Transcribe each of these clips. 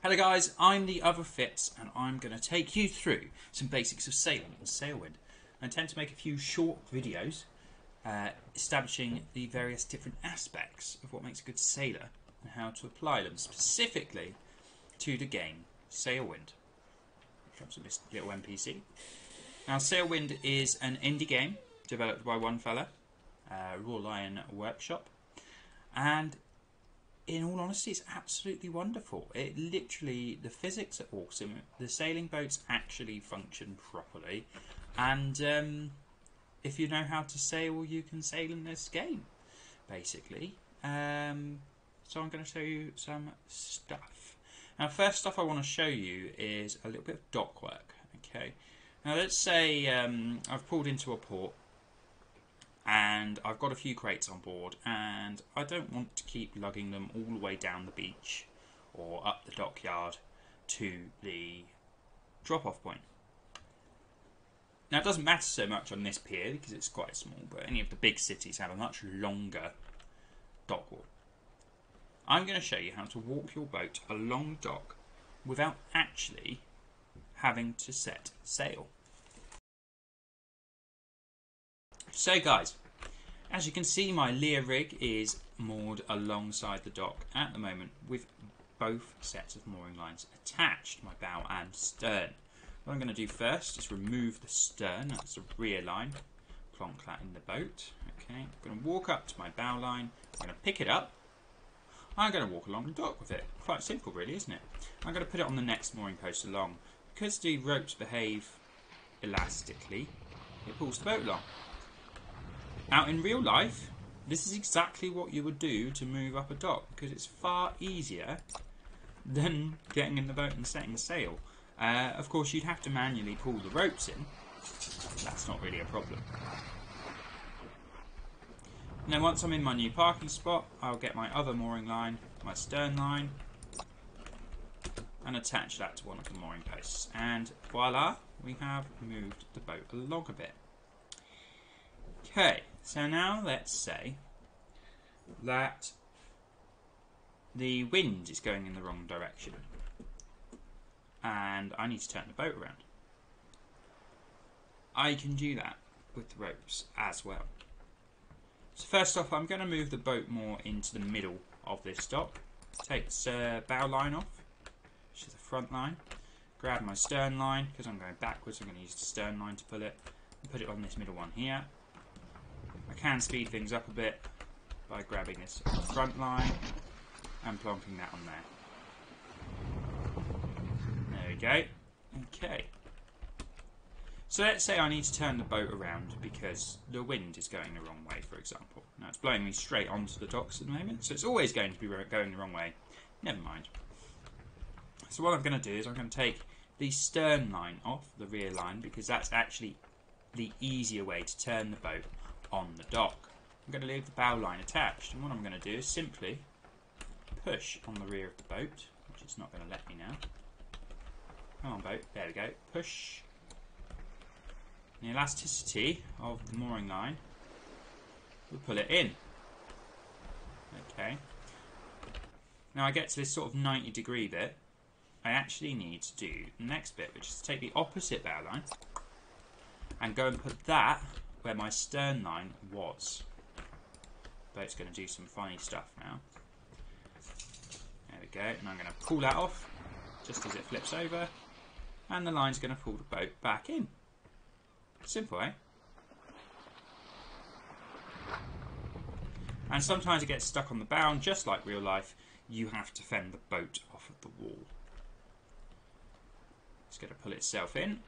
Hello guys, I'm the Other Fitz and I'm going to take you through some basics of sailing and Sailwind. I intend to make a few short videos establishing the various different aspects of what makes a good sailor and how to apply them specifically to the game Sailwind. Here comes this little NPC. Now Sailwind is an indie game developed by one fella, Raw Lion Workshop, and in all honesty, it's absolutely wonderful. It literally, the physics are awesome. The sailing boats actually function properly, and if you know how to sail, you can sail in this game, basically. So I'm going to show you some stuff. Now, first stuff I want to show you is a little bit of dock work. Okay. Now, let's say I've pulled into a port. And I've got a few crates on board, and I don't want to keep lugging them all the way down the beach or up the dockyard to the drop-off point. Now, it doesn't matter so much on this pier because it's quite small, but any of the big cities have a much longer dock wall. I'm going to show you how to walk your boat along the dock without actually having to set sail. So guys, as you can see, my Lear rig is moored alongside the dock at the moment with both sets of mooring lines attached, my bow and stern. What I'm going to do first is remove the stern, that's the rear line, plonk that in the boat. Okay, I'm going to walk up to my bow line, I'm going to pick it up, I'm going to walk along the dock with it. Quite simple really, isn't it? I'm going to put it on the next mooring post along. Because the ropes behave elastically, it pulls the boat along. Now, in real life, this is exactly what you would do to move up a dock, because it's far easier than getting in the boat and setting sail. Of course, you'd have to manually pull the ropes in. That's not really a problem. Now, once I'm in my new parking spot, I'll get my other mooring line, my stern line, and attach that to one of the mooring posts. And voila, we have moved the boat along a bit. Okay, so now let's say that the wind is going in the wrong direction and I need to turn the boat around. I can do that with the ropes as well. So first off, I'm going to move the boat more into the middle of this dock. Take the bow line off, which is the front line. Grab my stern line, because I'm going backwards, I'm going to use the stern line to pull it, and put it on this middle one here. I can speed things up a bit by grabbing this front line and plonking that on there. There we go. Okay. So let's say I need to turn the boat around because the wind is going the wrong way, for example. Now it's blowing me straight onto the docks at the moment, so it's always going to be going the wrong way. Never mind. So what I'm going to do is I'm going to take the stern line off, the rear line, because that's actually the easier way to turn the boat on the dock. I'm going to leave the bow line attached, and what I'm going to do is simply push on the rear of the boat, which it's not going to let me now. Come on boat, there we go, push. The elasticity of the mooring line will pull it in. Okay. Now I get to this sort of 90-degree bit, I actually need to do the next bit, which is to take the opposite bow line and go and put that where my stern line was. The boat's going to do some funny stuff now. There we go, and I'm going to pull that off just as it flips over, and the line's going to pull the boat back in. Simple, eh? And sometimes it gets stuck on the bow, and just like real life, you have to fend the boat off of the wall. It's going to pull itself in.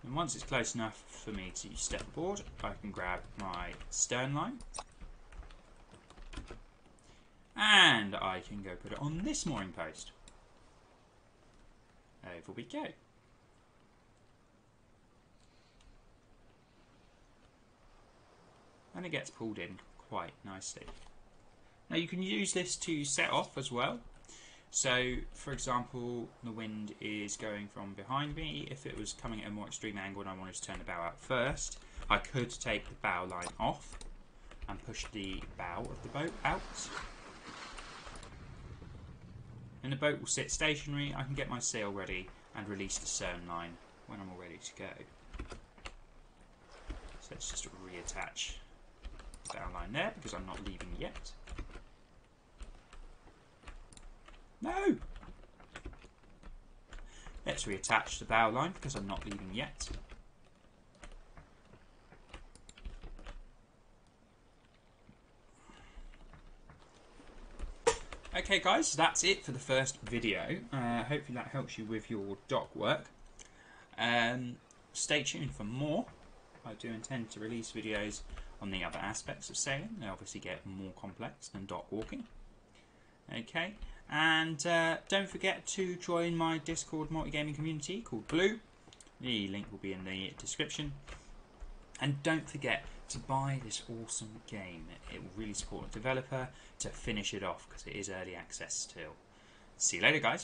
And once it's close enough for me to step aboard, I can grab my stern line. And I can go put it on this mooring post. Over we go. And it gets pulled in quite nicely. Now you can use this to set off as well. So, for example, the wind is going from behind me. If it was coming at a more extreme angle and I wanted to turn the bow out first, I could take the bow line off and push the bow of the boat out. and the boat will sit stationary. I can get my sail ready and release the stern line when I'm all ready to go. So let's just reattach the bow line there because I'm not leaving yet. No! Let's reattach the bow line because I'm not leaving yet. Okay guys, that's it for the first video. Hopefully that helps you with your dock work. Stay tuned for more. I do intend to release videos on the other aspects of sailing. They obviously get more complex than dock walking. Okay, and don't forget to join my Discord multi-gaming community called Blue. The link will be in the description. And don't forget to buy this awesome game. It will really support the developer to finish it off because it is early access still. See you later, guys.